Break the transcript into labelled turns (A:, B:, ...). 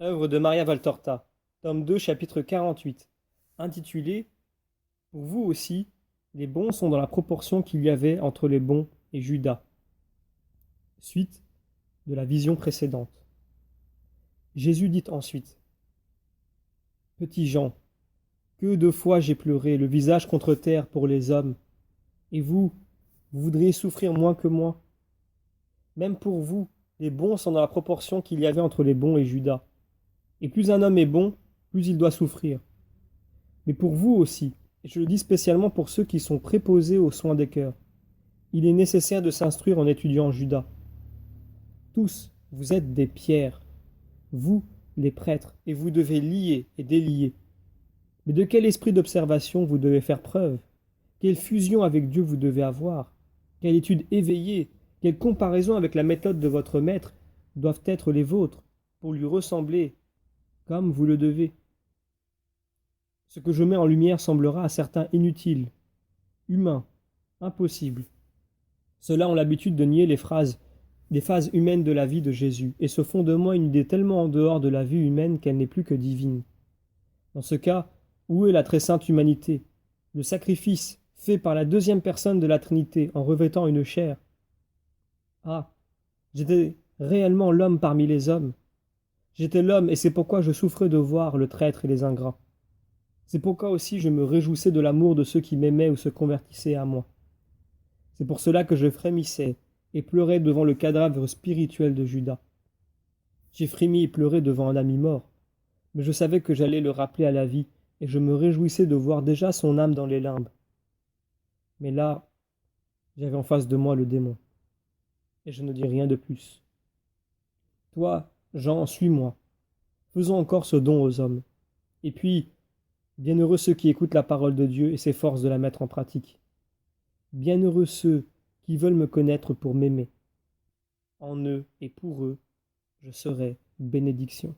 A: Œuvre de Maria Valtorta, tome 2, chapitre 48, intitulé Pour vous aussi, les bons sont dans la proportion qu'il y avait entre les bons et Judas. Suite de la vision précédente. Jésus dit ensuite Petit Jean, que de fois j'ai pleuré, le visage contre terre pour les hommes, et vous voudriez souffrir moins que moi. Même pour vous, les bons sont dans la proportion qu'il y avait entre les bons et Judas. Et plus un homme est bon, plus il doit souffrir. Mais pour vous aussi, et je le dis spécialement pour ceux qui sont préposés aux soins des cœurs, il est nécessaire de s'instruire en étudiant Judas. Tous, vous êtes des pierres, vous, les prêtres, et vous devez lier et délier. Mais de quel esprit d'observation vous devez faire preuve? Quelle fusion avec Dieu vous devez avoir? Quelle étude éveillée, quelle comparaison avec la méthode de votre maître doivent être les vôtres pour lui ressembler comme vous le devez? Ce que je mets en lumière semblera à certains inutile, humain, impossible. Ceux-là ont l'habitude de nier les phases humaines de la vie de Jésus, et se font de moi une idée tellement en dehors de la vie humaine qu'elle n'est plus que divine. Dans ce cas, où est la très sainte humanité, le sacrifice fait par la deuxième personne de la Trinité en revêtant une chair? Ah, j'étais réellement l'homme parmi les hommes. J'étais l'homme, et c'est pourquoi je souffrais de voir le traître et les ingrats. C'est pourquoi aussi je me réjouissais de l'amour de ceux qui m'aimaient ou se convertissaient à moi. C'est pour cela que je frémissais et pleurais devant le cadavre spirituel de Judas. J'ai frémi et pleuré devant un ami mort, mais je savais que j'allais le rappeler à la vie, et je me réjouissais de voir déjà son âme dans les limbes. Mais là, j'avais en face de moi le démon, et je ne dis rien de plus. Toi, Jean, suis-moi. Faisons encore ce don aux hommes. Et puis, bienheureux ceux qui écoutent la parole de Dieu et s'efforcent de la mettre en pratique. Bienheureux ceux qui veulent me connaître pour m'aimer. En eux et pour eux, je serai bénédiction.